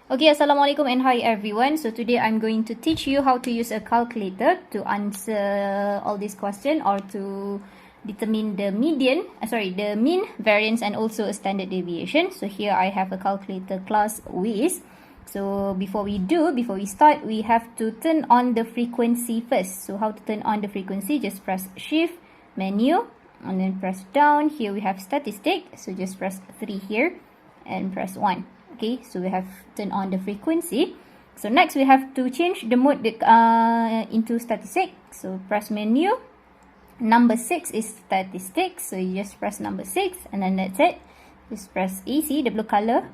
Okay, Assalamualaikum and hi everyone. So today I'm going to teach you how to use a calculator to answer all these questions or to determine the the mean, variance and also a standard deviation. So here I have a calculator Classwiz. So before we start, we have to turn on the frequency first. So how to turn on the frequency? Just press shift, menu, and then press down. Here we have statistic. So just press 3 here and press 1. Okay, so we have turned on the frequency. So next we have to change the mode into statistic. So press menu. Number 6 is statistics. So you just press number 6 and then that's it. Just press AC, the blue color.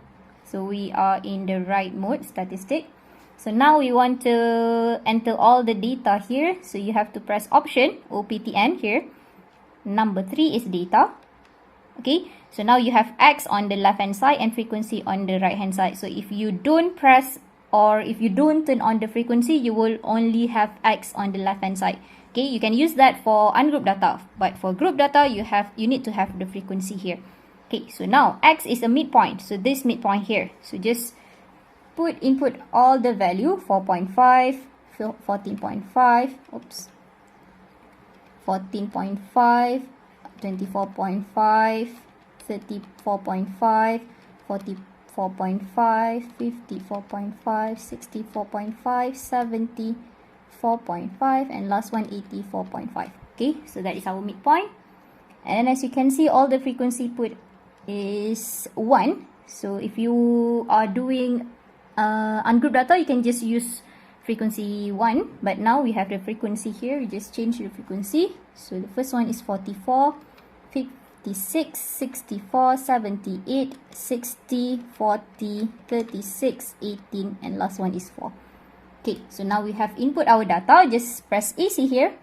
So we are in the right mode, statistic. So now we want to enter all the data here. So you have to press option, OPTN here. Number 3 is data. Okay, so now you have X on the left hand side and frequency on the right hand side. So if you don't press or if you don't turn on the frequency, you will only have X on the left hand side. Okay, you can use that for ungrouped data, but for group data you need to have the frequency here. Okay, so now X is a midpoint, so this midpoint here. So just input all the value 4.5, 14.5, oops, 14.5, 24.5, 34.5, 44.5, 54.5, 64.5, 74.5, and last one 84.5. Okay, so that is our midpoint. And as you can see, all the frequency put is 1. So if you are doing ungrouped data, you can just use frequency 1, but now we have the frequency here. We just change the frequency. So the first one is 44, 56, 64, 78, 60, 40, 36, 18, and last one is 4. Okay, so now we have input our data. Just press AC here.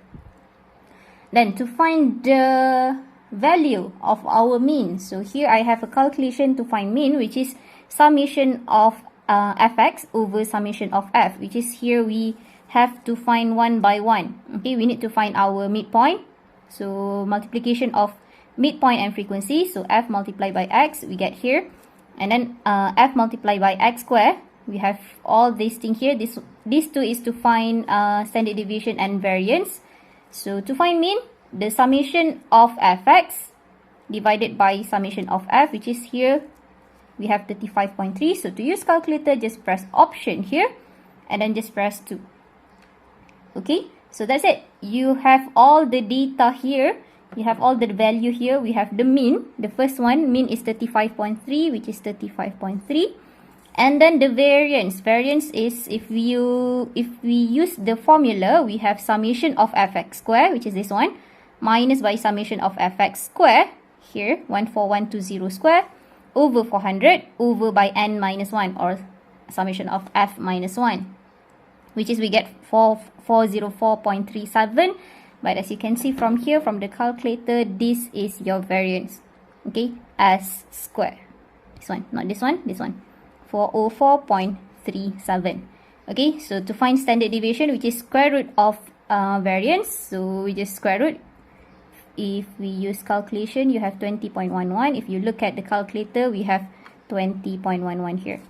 Then to find the value of our mean, so here I have a calculation to find mean, which is summation of fx over summation of f, which is here we have to find one by one. Okay, we need to find our midpoint. So multiplication of midpoint and frequency, so f multiplied by x we get here, and then f multiplied by x square. We have all these things here. These two is to find standard deviation and variance. So to find mean, the summation of fx divided by summation of f, which is here we have 35.3. So to use calculator, just press option here and then just press 2. Okay, so that's it. You have all the data here. You have all the value here. We have the mean. The first one, mean is 35.3, which is 35.3. And then the variance. Variance is if we use the formula, we have summation of fx square, which is this one, minus by summation of fx square, here 14120 square, over 400 over by n minus 1, or summation of f minus 1, which is we get 404.37. But as you can see from here, from the calculator, this is your variance. Okay, as square. This one, not this one, this one. 404.37. Okay, so to find standard deviation, which is square root of variance, so we just square root. If we use calculation, you have 20.11. If you look at the calculator, we have 20.11 here.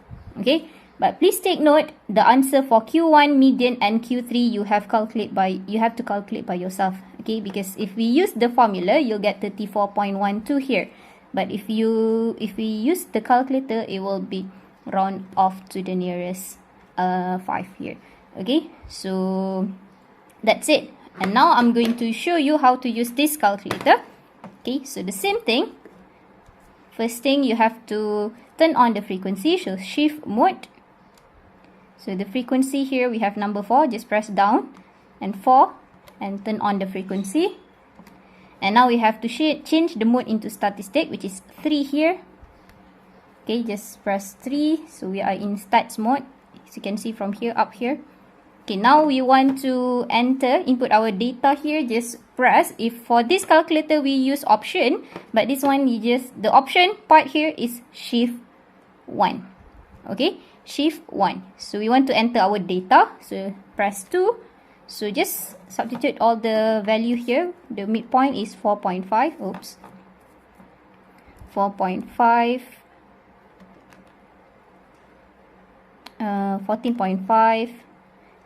Okay, but please take note, the answer for Q1, median, and Q3 you have to calculate by yourself. Okay, because if we use the formula, you'll get 34.12 here. But if we use the calculator, it will be round off to the nearest 5 here. Okay, so that's it. And now I'm going to show you how to use this calculator. Okay, so the same thing. First thing, you have to turn on the frequency, so shift mode. So the frequency here, we have number 4, just press down and 4 and turn on the frequency. And now we have to change the mode into statistic, which is 3 here. Okay, just press 3. So we are in stats mode, as you can see from here, up here. Okay, now we want to input our data here. Just press, if for this calculator we use option, but this one the option part here is shift 1. Okay, shift 1. So we want to enter our data, so press 2. So just substitute all the value here. The midpoint is 4.5. Oops, 4.5, 14.5,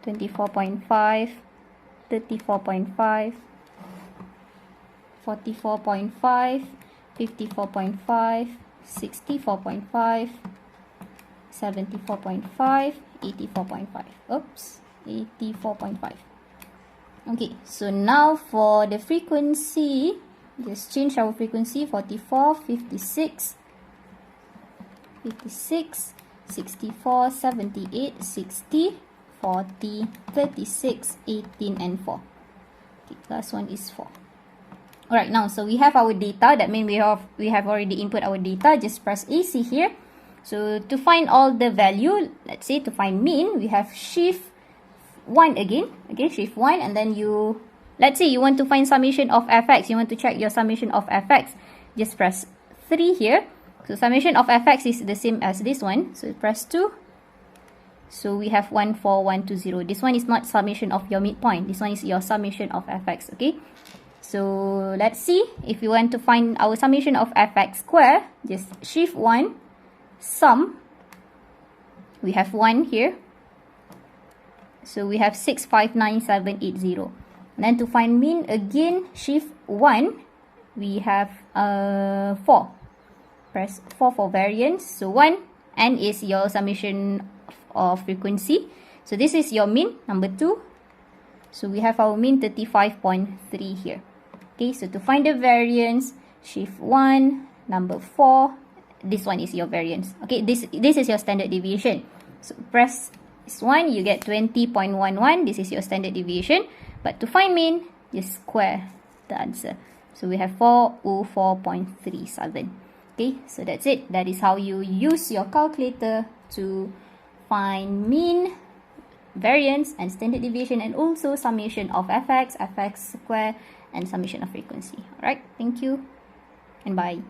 24.5, 34.5, 44.5, 54.5, 64.5, 74.5, 84.5. Oops, 84.5. Okay, so now for the frequency, just change our frequency: 44, 56, 56, 64, 78, 60, 40, 36, 18, and 4. Okay, last one is 4. Alright, now so we have our data. That means we have already input our data. Just press AC here. So to find all the value, let's say to find mean, we have shift 1 again. Okay, shift 1, and then let's say you want to find summation of fx. You want to check your summation of fx. Just press 3 here. So summation of fx is the same as this one. So press 2. So we have 1, 4, 1, 2, 0. This one is not summation of your midpoint. This one is your summation of fx. Okay. So let's see if we want to find our summation of fx square. Just shift 1, sum. We have 1 here. So we have 659,780. And then to find mean again, shift 1. We have 4. Press 4 for variance. So 1, n is your summation of frequency. So this is your mean, number 2. So we have our mean 35.3 here. Okay, so to find the variance, shift 1, number 4. This one is your variance. Okay, this is your standard deviation. So press this one, you get 20.11. This is your standard deviation. But to find mean, just square the answer. So we have 404.37. Okay, so that's it. That is how you use your calculator to find mean, variance, and standard deviation, and also summation of fx, fx square, and summation of frequency. Alright, thank you, and bye.